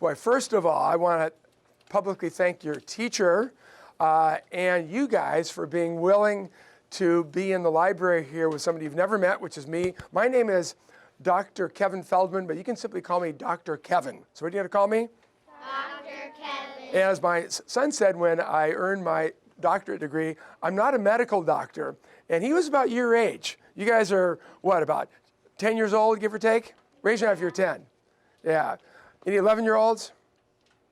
Boy, first of all, I want to publicly thank your teacher and you guys for being willing to be in the library here with somebody you've never met, which is me. My name is Dr. Kevin Feldman, but you can simply call me Dr. Kevin. So what are you going to call me? Dr. Kevin. As my son said when I earned my doctorate degree, I'm not a medical doctor, and he was about your age. You guys are, what, about 10 years old, give or take? Raise your hand if you're 10. Yeah. Any 11-year-olds?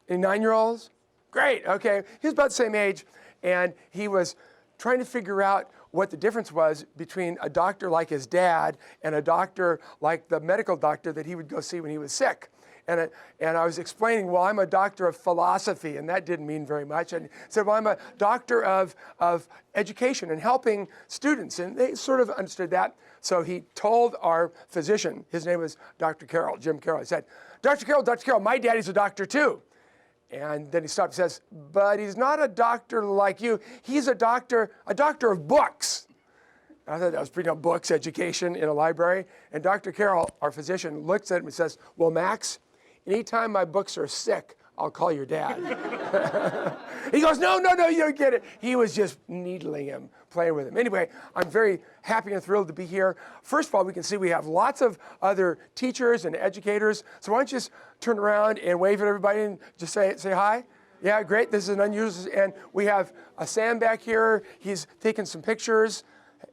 Any 9-year-olds? Great, okay. He was about the same age, and he was trying to figure out what the difference was between a doctor like his dad and a doctor like the medical doctor that he would go see when he was sick. And I was explaining, well, I'm a doctor of philosophy, and that didn't mean very much. And he said, well, I'm a doctor of education and helping students. And they sort of understood that. So he told our physician, his name was Dr. Carroll, Jim Carroll. He said, Dr. Carroll, my daddy's a doctor too. And then he stopped and says, but he's not a doctor like you. He's a doctor of books. I thought that was pretty much books, education in a library. And Dr. Carroll, our physician, looks at him and says, well, Max, anytime my books are sick, I'll call your dad. He goes, no, you don't get it. He was just needling him, playing with him. Anyway, I'm very happy and thrilled to be here. First of all, we can see we have lots of other teachers and educators. So why don't you just turn around and wave at everybody and just say hi? Yeah, great. This is an unusual, and we have Sam back here. He's taking some pictures.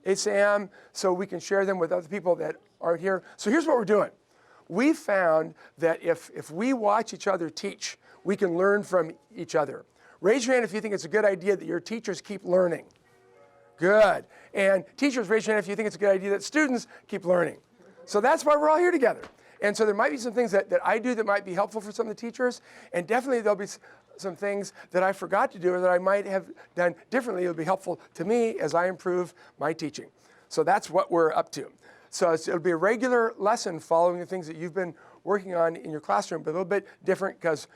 Hey, Sam, so we can share them with other people that aren't here. So here's what we're doing. We found that if we watch each other teach, we can learn from each other. Raise your hand if you think it's a good idea that your teachers keep learning. Good. And teachers, raise your hand if you think it's a good idea that students keep learning. So that's why we're all here together. And so there might be some things that I do that might be helpful for some of the teachers, and definitely there'll be some things that I forgot to do or that I might have done differently. It'll be helpful to me as I improve my teaching. So that's what we're up to. So it'll be a regular lesson following the things that you've been working on in your classroom, but a little bit different because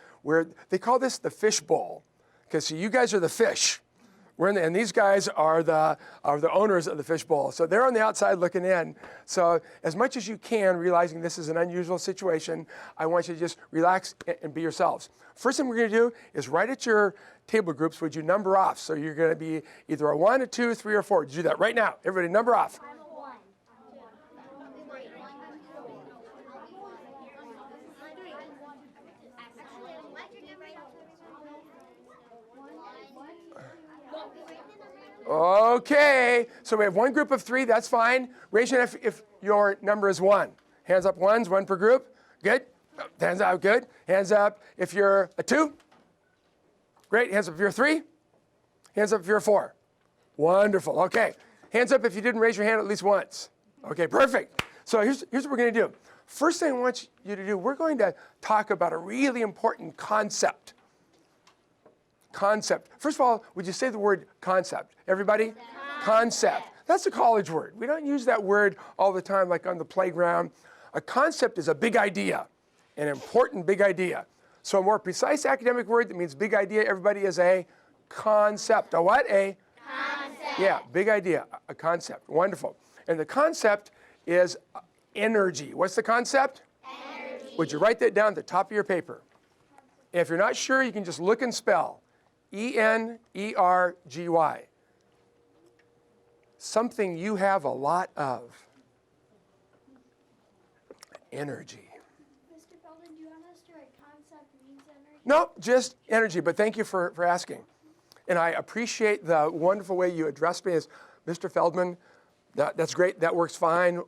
they call this the fish bowl. Because you guys are the fish. And these guys are the owners of the fish bowl. So they're on the outside looking in. So as much as you can, realizing this is an unusual situation, I want you to just relax and be yourselves. First thing we're going to do is right at your table groups, would you number off? So you're going to be either a 1, a 2, 3, or 4. Do that right now. Everybody number off. Okay, so we have one group of 3, that's fine. Raise your hand if your number is 1. Hands up ones, 1 per group. Good. Hands up, good. Hands up if you're a 2. Great. Hands up if you're a 3. Hands up if you're a 4. Wonderful. Okay. Hands up if you didn't raise your hand at least once. Okay, perfect. So here's what we're going to do. First thing I want you to do, we're going to talk about a really important concept. Concept. First of all, would you say the word concept? Everybody? Concept. That's a college word. We don't use that word all the time like on the playground. A concept is a big idea, an important big idea. So a more precise academic word that means big idea, everybody, is a concept. A what? A concept. Yeah, big idea, a concept. Wonderful. And the concept is energy. What's the concept? Energy. Would you write that down at the top of your paper? And if you're not sure, you can just look and spell. E-N-E-R-G-Y. Something you have a lot of. Energy. Mr. Feldman, do you want us to write concept means energy? No, just energy, but thank you for asking. And I appreciate the wonderful way you addressed me as Mr. Feldman. That's great, that works fine.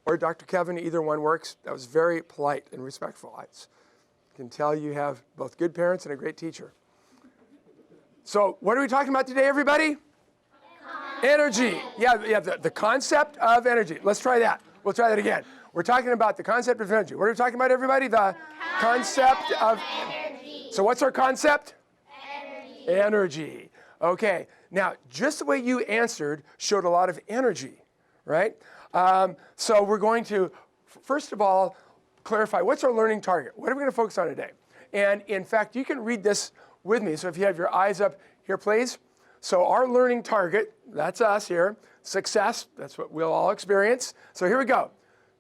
Or Dr. Kevin, either one works. That was very polite and respectful. I can tell you have both good parents and a great teacher. So what are we talking about today, everybody? Energy. Yeah, the concept of energy. Let's try that. We'll try that again. We're talking about the concept of energy. What are we talking about, everybody? The concept of energy. So what's our concept? Energy. Okay. Now, just the way you answered showed a lot of energy, right? So we're going to, first of all, clarify what's our learning target. What are we going to focus on today? And in fact, you can read this with me. So if you have your eyes up here, please. So our learning target, that's us here. Success, that's what we'll all experience. So here we go.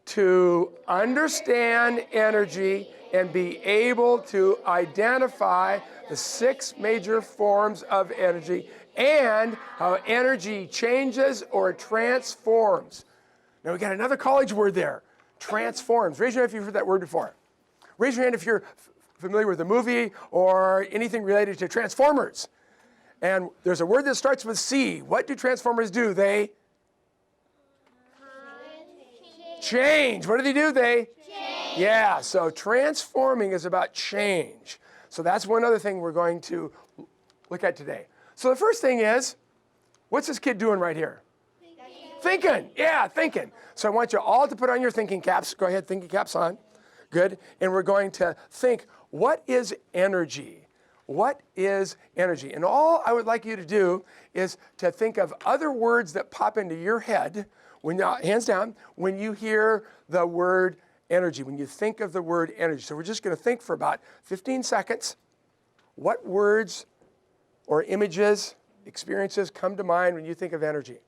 to understand energy and be able to identify the 6 major forms of energy and how energy changes or transforms. Now we got another college word there, transforms. Raise your hand if you've heard that word before. Raise your hand if you're familiar with the movie or anything related to Transformers. And there's a word that starts with C. What do Transformers do? They change. What do they do? They change. Yeah, so transforming is about change. So that's one other thing we're going to look at today. So the first thing is, what's this kid doing right here? Thinking. Yeah, thinking. So I want you all to put on your thinking caps. Go ahead, thinking caps on. Good. And we're going to think, what is energy? What is energy? And all I would like you to do is to think of other words that pop into your head, when hands down, when you hear the word energy, when you think of the word energy. So we're just going to think for about 15 seconds. What words or images, experiences come to mind when you think of energy?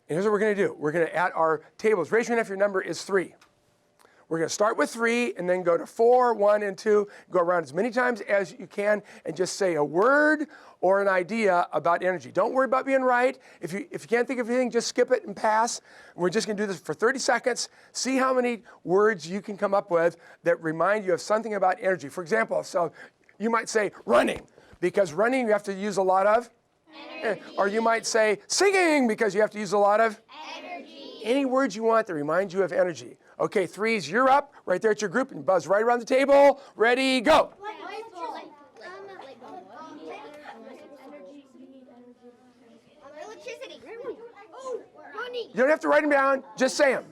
And here's what we're going to do. We're going to add our tables. Raise your hand if your number is 3. We're going to start with 3 and then go to 4, 1, and 2. Go around as many times as you can and just say a word or an idea about energy. Don't worry about being right. If you can't think of anything, just skip it and pass. We're just going to do this for 30 seconds. See how many words you can come up with that remind you of something about energy. For example, so you might say running, because running you have to use a lot of energy. Or you might say singing, because you have to use a lot of energy. Any words you want that remind you of energy. Okay, 3s, you're up, right there at your group, and buzz right around the table. Ready, go. Electricity. You don't have to write them down, just say them.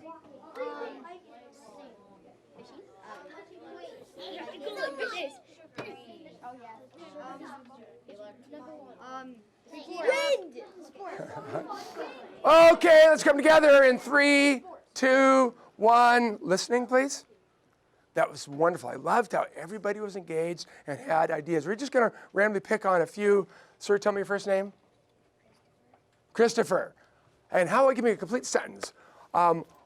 Wind. Okay, let's come together in 3, 2, 1. Listening, please. That was wonderful. I loved how everybody was engaged and had ideas. We're just going to randomly pick on a few. Sir, tell me your first name. Christopher. And how about give me a complete sentence?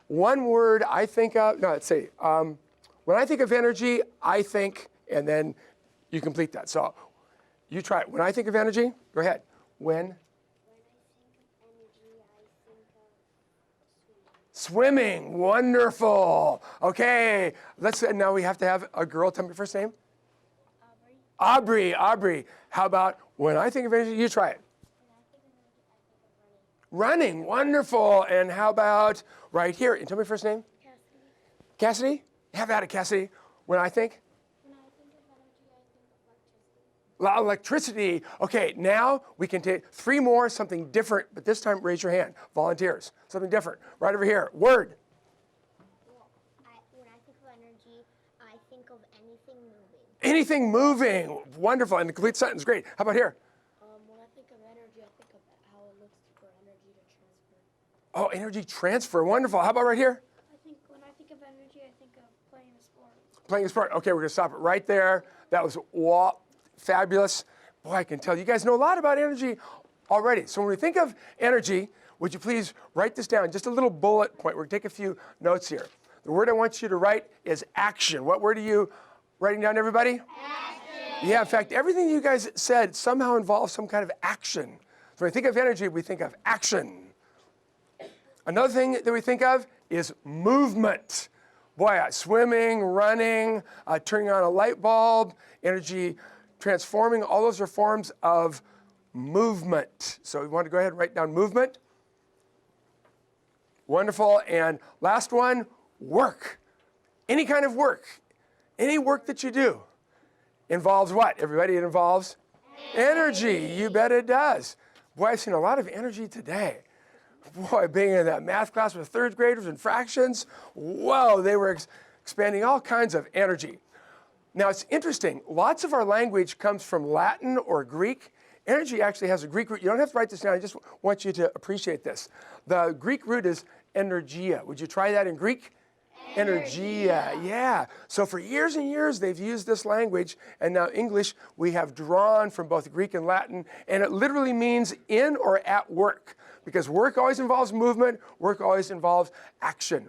One word I think of, no, let's see. When I think of energy, I think, and then you complete that. So you try it. When I think of energy, go ahead. When? Swimming, wonderful. Okay, now we have to have a girl. Tell me your first name. Aubrey. Aubrey. How about when I think of energy, you try it. Running, wonderful. And how about right here? And tell me your first name. Cassidy. How about it, Cassidy? When I think? Electricity. Okay, now we can take 3 more, something different, but this time raise your hand. Volunteers, something different. Right over here. Word. When I think of energy, I think of anything moving. Anything moving. Wonderful. And the complete sentence. Great. How about here? When I think of energy, I think of how it looks for energy to transfer. Oh, energy transfer. Wonderful. How about right here? When I think of energy, I think of playing a sport. Playing a sport. Okay, we're going to stop it right there. That was fabulous. Boy, I can tell you guys know a lot about energy already. So when we think of energy, would you please write this down? Just a little bullet point. We're going to take a few notes here. The word I want you to write is action. What word are you writing down, everybody? Action. Yeah, in fact, everything you guys said somehow involves some kind of action. So when we think of energy, we think of action. Another thing that we think of is movement. Boy, swimming, running, turning on a light bulb, energy transforming, all those are forms of movement. So we want to go ahead and write down movement. Wonderful. And last one, work. Any kind of work. Any work that you do involves what? Everybody, it involves energy. You bet it does. Boy, I've seen a lot of energy today. Boy, being in that math class with 3rd graders and fractions, whoa, they were expanding all kinds of energy. Now, it's interesting. Lots of our language comes from Latin or Greek. Energy actually has a Greek root. You don't have to write this down. I just want you to appreciate this. The Greek root is energia. Would you try that in Greek? Energia. Yeah. So for years and years, they've used this language. And now English, we have drawn from both Greek and Latin. And it literally means in or at work. Because work always involves movement. Work always involves action.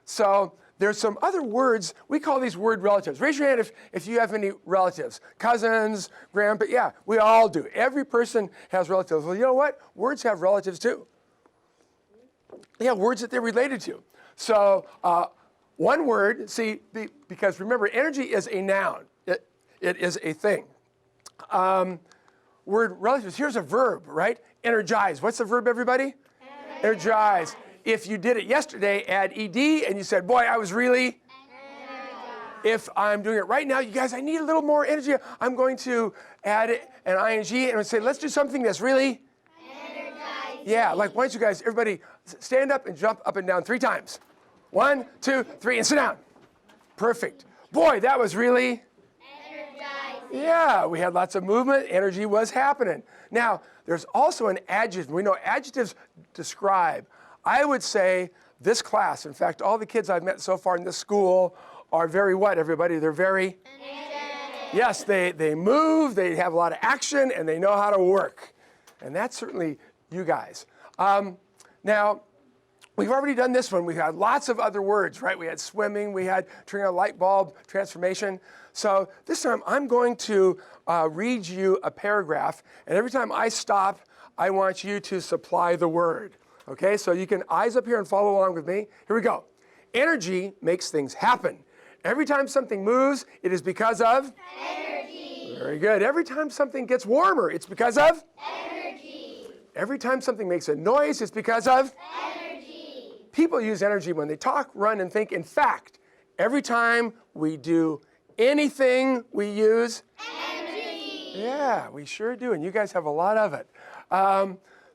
So there's some other words. We call these word relatives. Raise your hand if you have any relatives. Cousins, grandpa. Yeah, we all do. Every person has relatives. Well, you know what? Words have relatives too. Yeah, words that they're related to. So one word, see, because remember, energy is a noun. It is a thing. Word relatives, here's a verb, right? Energize. What's the verb, everybody? Energize. If you did it yesterday, add ed, and you said, boy, I was really energized. If I'm doing it right now, you guys, I need a little more energy. I'm going to add an ing and say, let's do something that's really energized. Yeah, like why don't you guys, everybody, stand up and jump up and down 3 times. 1, 2, 3, and sit down. Perfect. Boy, that was really energized. Yeah, we had lots of movement. Energy was happening. Now, there's also an adjective. We know adjectives describe. I would say this class, in fact, all the kids I've met so far in this school are very what, everybody? They're very energetic. Yes, they move, they have a lot of action, and they know how to work. And that's certainly you guys. Now, we've already done this one. We've had lots of other words, right? We had swimming, we had turning on a light bulb, transformation. So this time I'm going to read you a paragraph, and every time I stop, I want you to supply the word. Okay, so you can eyes up here and follow along with me. Here we go. Energy makes things happen. Every time something moves, it is because of? Energy. Very good. Every time something gets warmer, it's because of? Energy. Every time something makes a noise, it's because of? Energy. People use energy when they talk, run, and think. In fact, every time we do anything, we use? Energy. Yeah, we sure do, and you guys have a lot of it.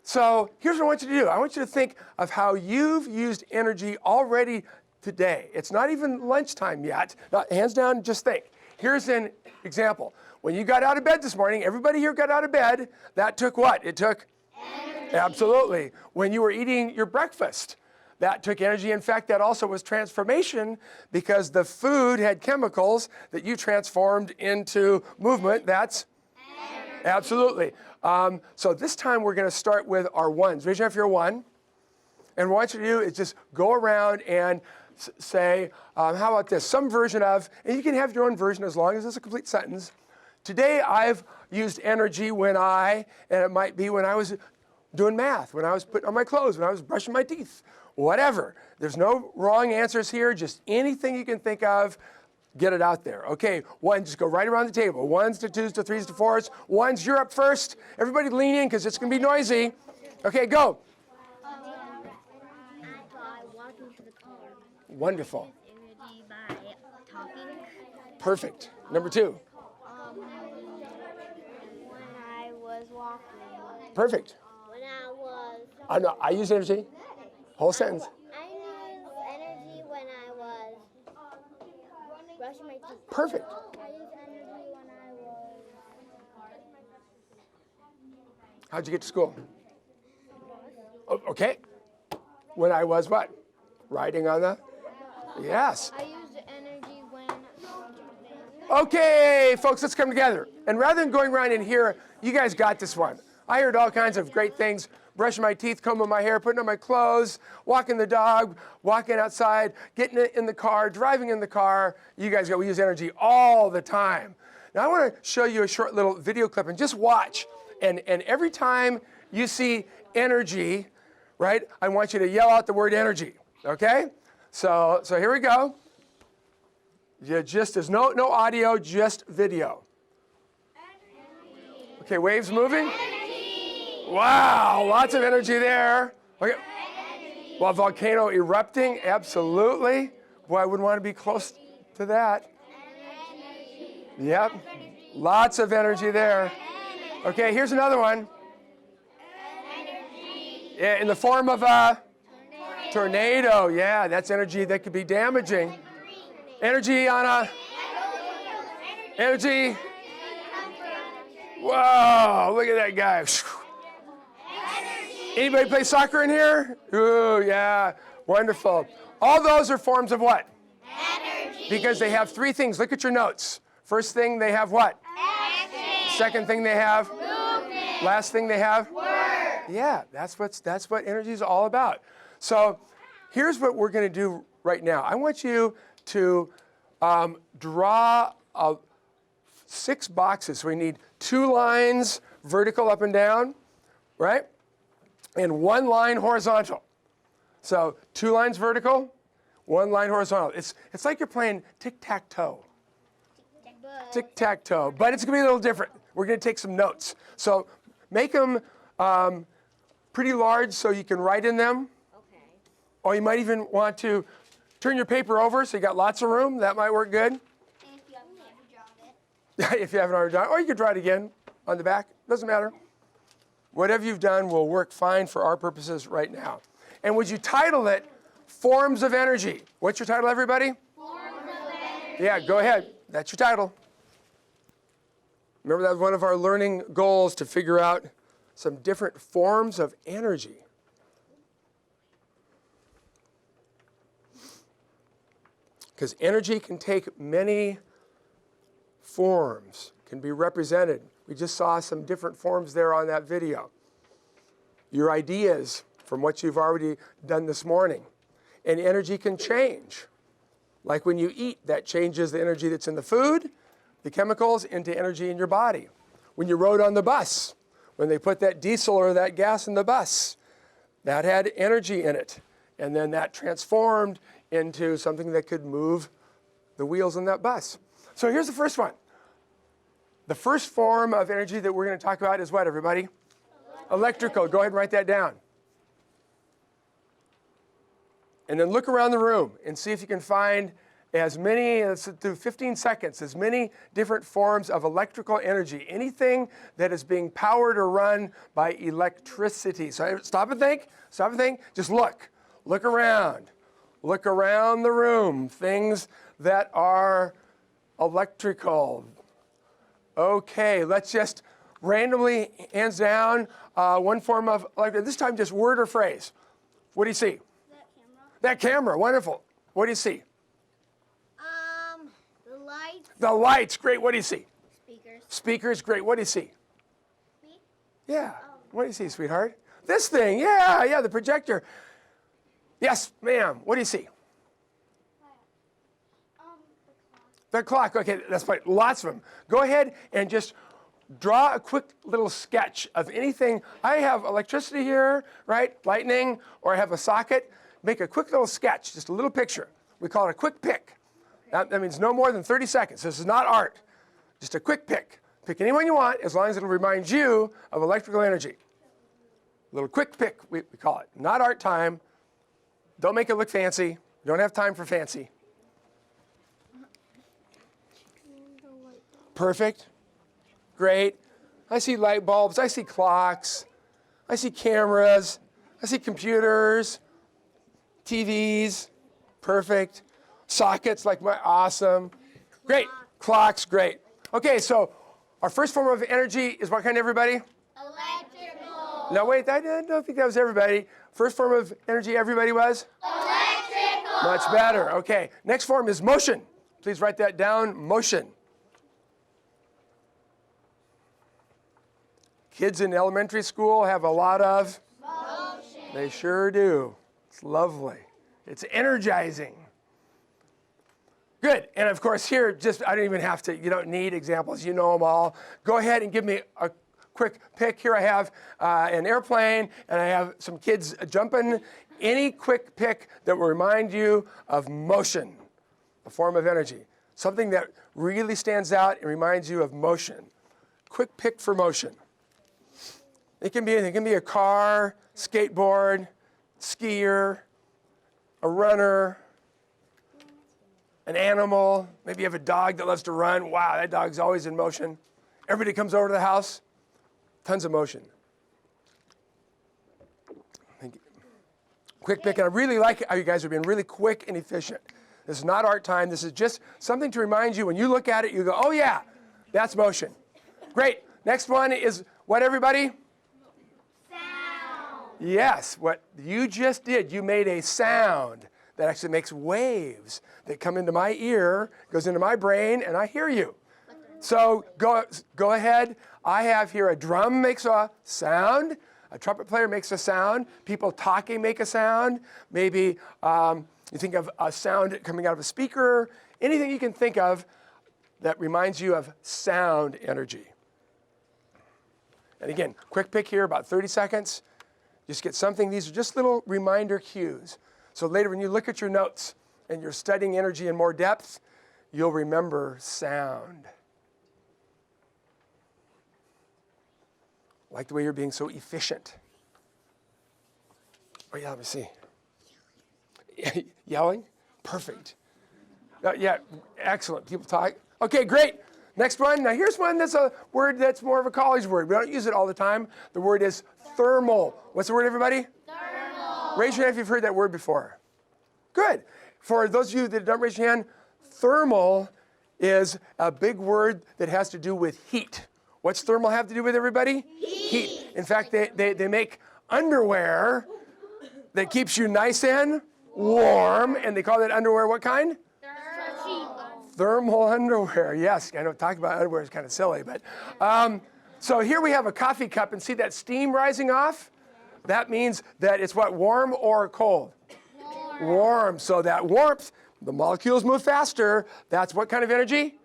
So here's what I want you to do. I want you to think of how you've used energy already today. It's not even lunchtime yet. Now, hands down, just think. Here's an example. When you got out of bed this morning, everybody here got out of bed. That took what? It took energy. Absolutely. When you were eating your breakfast, that took energy. In fact, that also was transformation because the food had chemicals that you transformed into movement. That's energy. Absolutely. So this time we're going to start with our ones. Raise your hand if you're a 1. And what I want you to do is just go around and say, how about this? Some version of, and you can have your own version as long as it's a complete sentence. Today I've used energy and it might be when I was doing math, when I was putting on my clothes, when I was brushing my teeth, whatever. There's no wrong answers here, just anything you can think of. Get it out there. Okay, 1, just go right around the table. 1s to 2s to 3s to 4s. 1s, you're up first. Everybody lean in because it's going to be noisy. Okay, go. Walking to the car. Wonderful. Energy by talking. Perfect. Number 2. When I was walking. Perfect. When I was. I use energy. Whole sentence. I used energy when I was brushing my teeth. Perfect. I used energy when I was. How'd you get to school? Okay. When I was what? Riding on the? Yes. I used energy when. Okay, folks, let's come together. And rather than going around in here, you guys got this one. I heard all kinds of great things. Brushing my teeth, combing my hair, putting on my clothes, walking the dog, walking outside, getting in the car, driving in the car. You guys we use energy all the time. Now I want to show you a short little video clip and just watch. And every time you see energy, right, I want you to yell out the word energy, okay? So here we go. There's no audio, just video. Okay, waves moving. Wow, lots of energy there. Okay. Well, volcano erupting, absolutely. Boy, I wouldn't want to be close to that. Yep, lots of energy there. Okay, here's another one. In the form of a tornado. Yeah, that's energy that could be damaging. Energy on a, energy. Whoa, look at that guy. Anybody play soccer in here? Ooh, yeah, wonderful. All those are forms of what? Energy. Because they have 3 things. Look at your notes. First thing, they have what? Action. Second thing they have? Movement. Last thing they have? Work. Yeah, that's what energy is all about. So here's what we're going to do right now. I want you to draw 6 boxes. So we need 2 lines vertical up and down, right? And 1 line horizontal. So 2 lines vertical, 1 line horizontal. It's like you're playing tic-tac-toe. Tic-tac-toe, but it's going to be a little different. We're going to take some notes. So make them pretty large so you can write in them. Okay. Or you might even want to turn your paper over so you got lots of room. That might work good. And if you haven't already drawn it. If you haven't already done it. Or you could draw it again on the back. Doesn't matter. Whatever you've done will work fine for our purposes right now. And would you title it Forms of Energy? What's your title, everybody? Forms of energy. Yeah, go ahead. That's your title. Remember, that was one of our learning goals, to figure out some different forms of energy. Because energy can take many forms, can be represented. We just saw some different forms there on that video. Your ideas from what you've already done this morning. And energy can change. Like when you eat, that changes the energy that's in the food, the chemicals, into energy in your body. When you rode on the bus, when they put that diesel or that gas in the bus, that had energy in it. And then that transformed into something that could move the wheels on that bus. So here's the first one. The first form of energy that we're going to talk about is what, everybody? Electrical. Go ahead and write that down. And then look around the room and see if you can find as many, through 15 seconds, as many different forms of electrical energy. Anything that is being powered or run by electricity. So stop and think. Stop and think. Just look. Look around. Look around the room. Things that are electrical. Okay, let's just randomly, hands down, one form of electric. This time just word or phrase. What do you see? That camera. That camera, wonderful. What do you see? The lights. The lights, great. What do you see? Speakers. Speakers, great. What do you see? Me? Yeah. What do you see, sweetheart? This thing, yeah, the projector. Yes, ma'am. What do you see? The clock. Okay, that's fine. Lots of them. Go ahead and just draw a quick little sketch of anything. I have electricity here, right? Lightning, or I have a socket. Make a quick little sketch, just a little picture. We call it a quick pick. That means no more than 30 seconds. This is not art. Just a quick pick. Pick anyone you want, as long as it'll remind you of electrical energy. A little quick pick, we call it. Not art time. Don't make it look fancy. You don't have time for fancy. Perfect. Great. I see light bulbs. I see clocks. I see cameras. I see computers, TVs. Perfect. Sockets, like my awesome. Great. Clocks, great. Okay, so our first form of energy is what kind, everybody? Electrical. No, wait, I don't think that was everybody. First form of energy, everybody was? Electrical. Much better. Okay, next form is motion. Please write that down, motion. Kids in elementary school have a lot of Motion. They sure do. It's lovely. It's energizing. Good. And of course here, I don't even have to, you don't need examples. You know them all. Go ahead and give me a quick pick. Here I have an airplane, and I have some kids jumping. Any quick pick that will remind you of motion, a form of energy. Something that really stands out and reminds you of motion. Quick pick for motion. It can be anything. It can be a car, skateboard, skier, a runner, an animal. Maybe you have a dog that loves to run. Wow, that dog's always in motion. Everybody comes over to the house. Tons of motion. Thank you. Quick pick. And I really like how you guys are being really quick and efficient. This is not art time. This is just something to remind you. When you look at it, you go, oh, yeah, that's motion. Great. Next one is what, everybody? Sound. Yes, what you just did, you made a sound that actually makes waves that come into my ear, goes into my brain, and I hear you. So go ahead. I have here a drum makes a sound, A trumpet player makes a sound. People talking make a sound. Maybe you think of a sound coming out of a speaker. Anything you can think of that reminds you of sound energy. And again, quick pick here, about 30 seconds. Just get something. These are just little reminder cues. So later when you look at your notes and you're studying energy in more depth, you'll remember sound. I like the way you're being so efficient. Oh yeah, let me see. Yelling? Perfect. Yeah, excellent. People talk. Okay, great. Next one. Now here's one that's a word that's more of a college word. We don't use it all the time. The word is thermal. What's the word, everybody? Thermal. Raise your hand if you've heard that word before. Good. For those of you that don't raise your hand, thermal is a big word that has to do with heat. What's thermal have to do with, everybody? Heat. In fact, they make underwear that keeps you nice and warm, and they call that underwear what kind? Thermal underwear. Yes, I know talking about underwear is kind of silly, but so here we have a coffee cup, and see that steam rising off? That means that it's what, warm or cold? Warm. So that warmth, the molecules move faster. That's what kind of energy?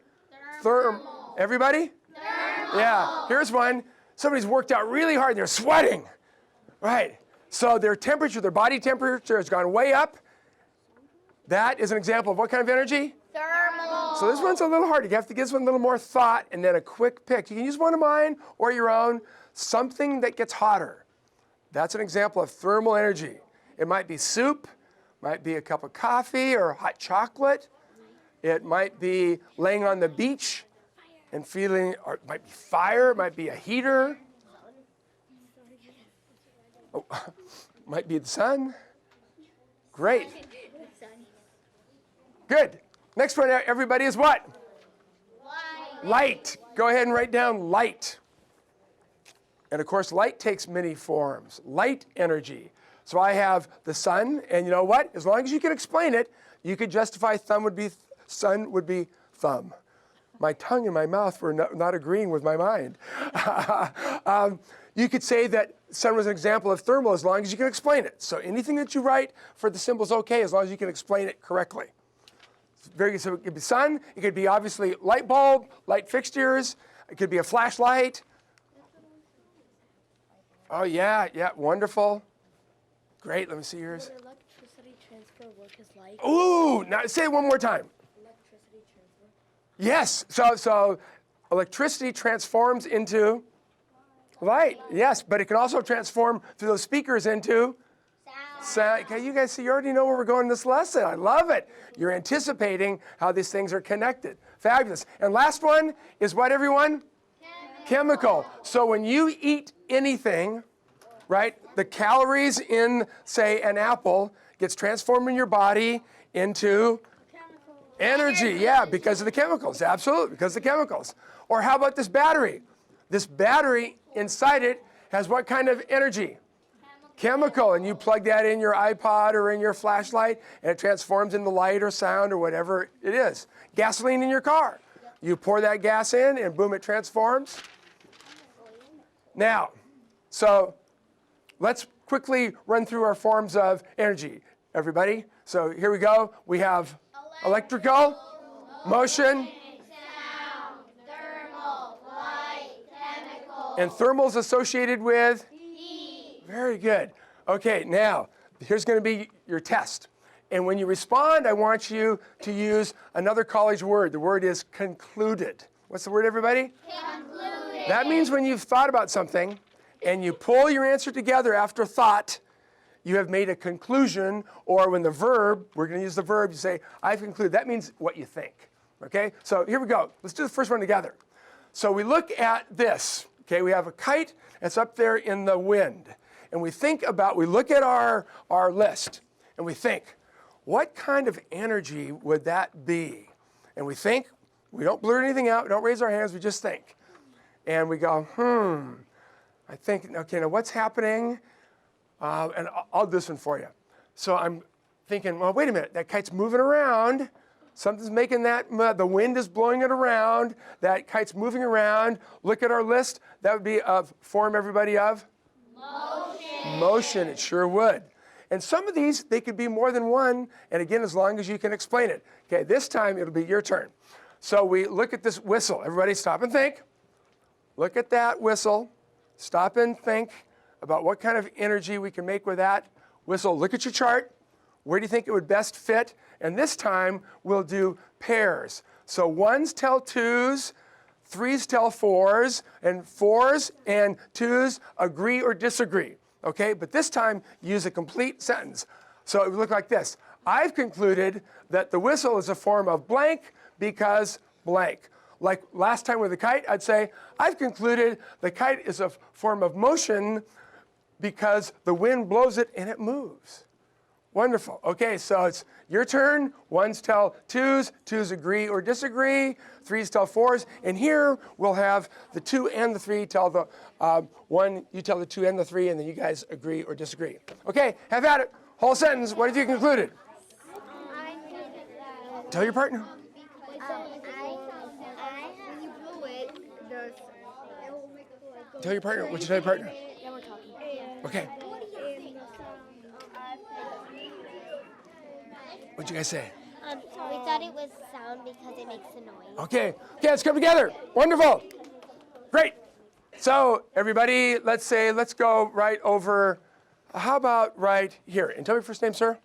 Thermal. Everybody? Thermal. Yeah. Here's one. Somebody's worked out really hard and they're sweating. Right. So their temperature, their body temperature has gone way up. That is an example of what kind of energy? Thermal. So this one's a little hard. You have to give this one a little more thought and then a quick pick. You can use one of mine or your own. Something that gets hotter. That's an example of thermal energy. It might be soup. Might be a cup of coffee or hot chocolate. It might be laying on the beach and feeling, or it might be fire, it might be a heater. Oh, might be the sun. Great. Good. Next one, everybody, is what? Light. Light. Go ahead and write down light. And of course, light takes many forms. Light energy. So I have the sun, and you know what? As long as you can explain it, you could justify sun would be thumb. My tongue and my mouth were not agreeing with my mind. You could say that sun was an example of thermal as long as you can explain it. So anything that you write for the symbol is okay as long as you can explain it correctly. So it could be sun, it could be obviously light bulb, light fixtures, it could be a flashlight. Oh yeah, wonderful. Great, let me see yours. Would electricity transfer work as light? Ooh, now say it one more time. Electricity transfer? Yes, so electricity transforms into light. Yes, but it can also transform through those speakers into sound. Okay, you guys see, you already know where we're going in this lesson. I love it. You're anticipating how these things are connected. Fabulous. And last one is what, everyone? Chemical. So when you eat anything, right, the calories in, say, an apple gets transformed in your body into energy. Yeah, because of the chemicals. Absolutely, because of the chemicals. Or how about this battery? This battery inside it has what kind of energy? Chemical. And you plug that in your iPod or in your flashlight, and it transforms into light or sound or whatever it is. Gasoline in your car. You pour that gas in, and boom, it transforms. Now, so let's quickly run through our forms of energy, everybody. So here we go. We have electrical, motion, Sound. Thermal. Light. Chemical. and thermal's associated with? Heat. Very good. Okay, now, here's going to be your test. And when you respond, I want you to use another college word. The word is concluded. What's the word, everybody? Concluded. That means when you've thought about something and you pull your answer together after thought, you have made a conclusion, or when the verb, we're going to use the verb, you say, I've concluded. That means what you think. Okay? So here we go. Let's do the first one together. So we look at this. Okay, we have a kite that's up there in the wind. And we look at our list, and we think, what kind of energy would that be? And we think, we don't blurt anything out, we don't raise our hands, we just think. And we go, I think, okay, now what's happening? And I'll do this one for you. So I'm thinking, well, wait a minute, that kite's moving around. Something's making that, the wind is blowing it around. That kite's moving around. Look at our list. That would be of form, everybody, of? Motion. Motion, it sure would. And some of these, they could be more than one, and again, as long as you can explain it. Okay, this time it'll be your turn. So we look at this whistle. Everybody stop and think. Look at that whistle. Stop and think about what kind of energy we can make with that whistle. Look at your chart. Where do you think it would best fit? And this time, we'll do pairs. So ones tell twos, threes tell fours, and fours and twos agree or disagree. Okay, but this time, use a complete sentence. So it would look like this. I've concluded that the whistle is a form of blank because blank. Like last time with the kite, I'd say, I've concluded the kite is a form of motion because the wind blows it and it moves. Wonderful. Okay, so it's your turn. Ones tell twos, twos agree or disagree, threes tell fours, and here we'll have the two and the three tell the one, you tell the two and the three, and then you guys agree or disagree. Okay, have at it. Whole sentence. What have you concluded? Tell your partner. Tell your partner. What you tell your partner? Yeah, we're talking. Okay. What'd you guys say? We thought it was sound because it makes a noise. Okay, let's come together. Wonderful. Great. So everybody, let's go right over, how about right here? And tell me your first name, sir?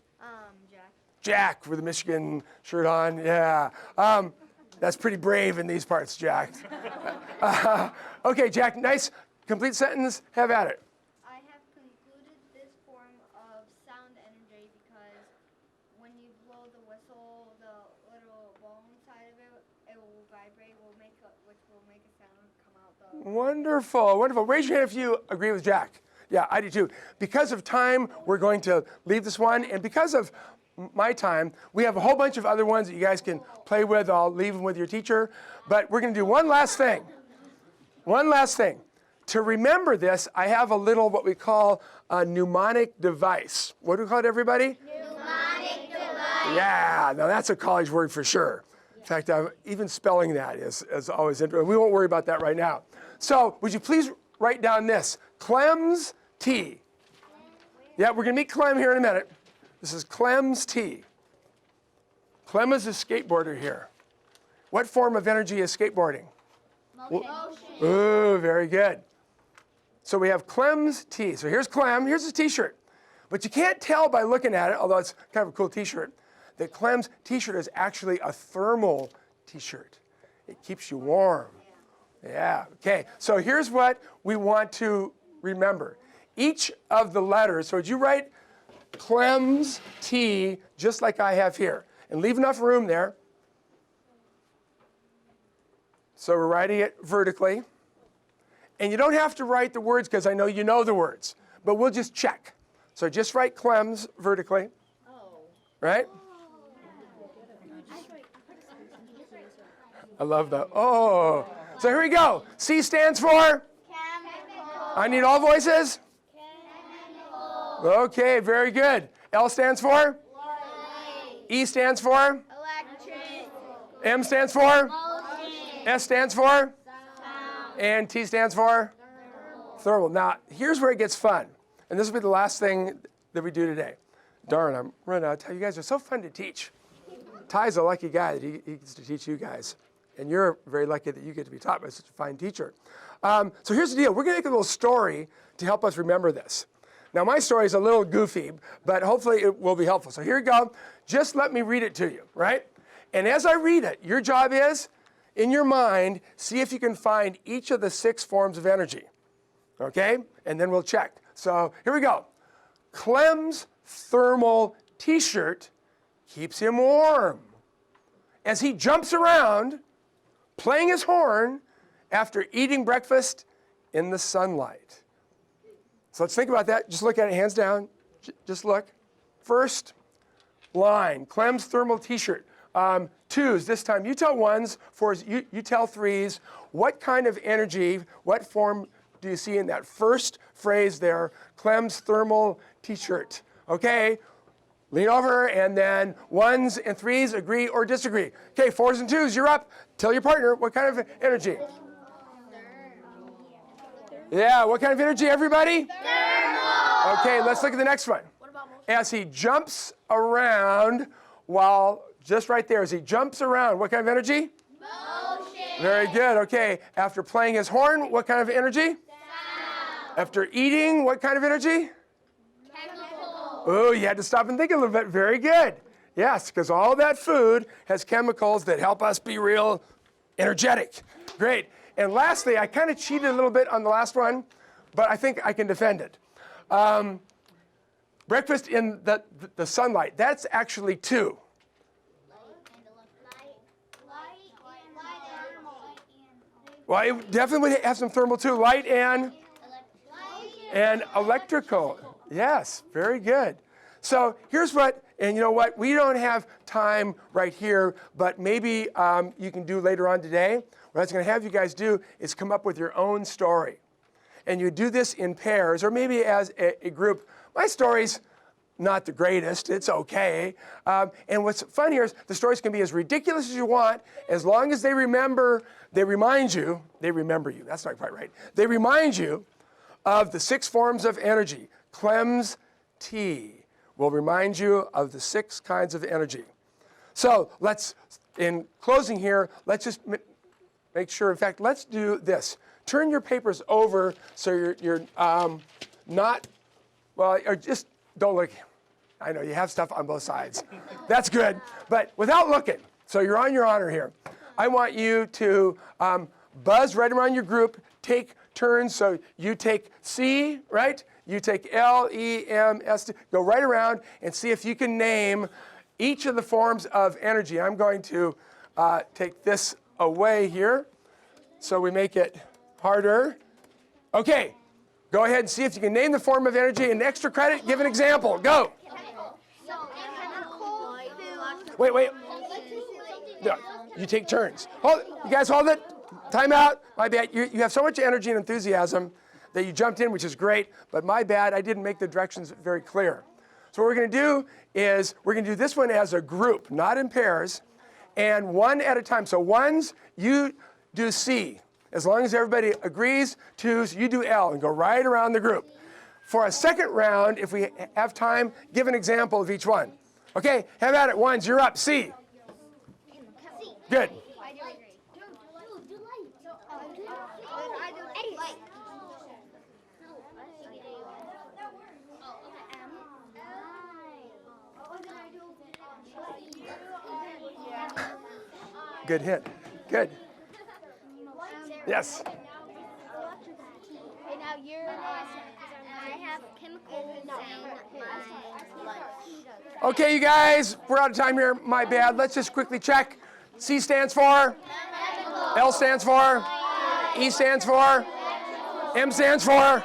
Jack. Jack with a Michigan shirt on, yeah. That's pretty brave in these parts, Jack. Okay, Jack, nice, complete sentence, have at it. I have concluded this form of sound energy because when you blow the whistle, the little bone side of it will vibrate, which will make a sound come out the... Wonderful, wonderful. Raise your hand if you agree with Jack. Yeah, I do too. Because of time, we're going to leave this one, and because of my time, we have a whole bunch of other ones that you guys can play with. I'll leave them with your teacher, but we're going to do one last thing. One last thing. To remember this, I have a little what we call a mnemonic device. What do we call it, everybody? Mnemonic device. Yeah, now that's a college word for sure. In fact, even spelling that is always interesting. We won't worry about that right now. So would you please write down this, Clem's T. Yeah, we're going to meet Clem here in a minute. This is Clem's T. Clem is a skateboarder here. What form of energy is skateboarding? Motion. Ooh, very good. So we have Clem's T. So here's Clem. Here's his T-shirt. But you can't tell by looking at it, although it's kind of a cool T-shirt, that Clem's T-shirt is actually a thermal T-shirt. It keeps you warm. Yeah, okay. So here's what we want to remember. Each of the letters, so would you write Clem's T just like I have here? And leave enough room there. So we're writing it vertically. And you don't have to write the words because I know you know the words, but we'll just check. So just write Clem's vertically. Right? I love that. Oh. So here we go. C stands for? Chemical. I need all voices. Chemical. Okay, very good. L stands for? Light. E stands for? Electric. M stands for? Motion. S stands for? Sound. And T stands for? Thermal. Now, here's where it gets fun. And this will be the last thing that we do today. Darn, I'm running out of time. You guys are so fun to teach. Ty's a lucky guy that he gets to teach you guys. And you're very lucky that you get to be taught by such a fine teacher. So here's the deal. We're going to make a little story to help us remember this. Now, my story is a little goofy, but hopefully it will be helpful. So here we go. Just let me read it to you, right? And as I read it, your job is, in your mind, see if you can find each of the 6 forms of energy. Okay? And then we'll check. So here we go. Clem's thermal T-shirt keeps him warm as he jumps around playing his horn after eating breakfast in the sunlight. So let's think about that. Just look at it, hands down. Just look. First line, Clem's thermal T-shirt. 2s, this time you tell 1s, 4s, you tell 3s. What kind of energy, what form do you see in that first phrase there, Clem's thermal T-shirt? Okay, lean over, and then 1s and 3s agree or disagree. Okay, 4s and 2s, you're up. Tell your partner what kind of energy. Yeah, what kind of energy, everybody? Okay, let's look at the next one. What about motion? As he jumps around while, just right there, as he jumps around, what kind of energy? Motion. Very good, okay. After playing his horn, what kind of energy? Sound. After eating, what kind of energy? Chemical. Oh, you had to stop and think a little bit. Very good. Yes, because all that food has chemicals that help us be real energetic. Great. And lastly, I kind of cheated a little bit on the last one, but I think I can defend it. Breakfast in the sunlight, that's actually 2. Well, it definitely would have some thermal too. Light and electrical. Yes, very good. So here's what, and you know what, we don't have time right here, but maybe you can do later on today. What I was going to have you guys do is come up with your own story. And you do this in pairs or maybe as a group. My story's not the greatest, it's okay. And what's fun here is the stories can be as ridiculous as you want, as long as they remember you, that's not quite right. They remind you of the 6 forms of energy. Clem's tea will remind you of the 6 kinds of energy. So let's, in closing here, let's just make sure, in fact, let's do this. Turn your papers over so you're not, well, or just don't look. I know you have stuff on both sides. That's good, but without looking. So you're on your honor here. I want you to buzz right around your group, take turns. So you take C, right? You take L, E, M, S, go right around and see if you can name each of the forms of energy. I'm going to take this away here so we make it harder. Okay, go ahead and see if you can name the form of energy. And extra credit, give an example. Go. Wait. No, you take turns. Hold it. You guys hold it. Time out. My bad. You have so much energy and enthusiasm that you jumped in, which is great. But my bad, I didn't make the directions very clear. So what we're going to do is we're going to do this one as a group, not in pairs, and one at a time. So ones, you do C. As long as everybody agrees, twos, you do L, and go right around the group. For a second round, if we have time, give an example of each one. Okay, have at it. Ones, you're up. C. Good. Good hit. Good. Yes. And now you're I have chemicals in my lunch. Okay, you guys, we're out of time here. My bad. Let's just quickly check. C stands for? L stands for? E stands for? M stands for?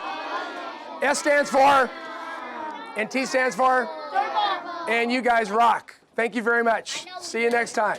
S stands for? And T stands for? And you guys rock. Thank you very much. See you next time.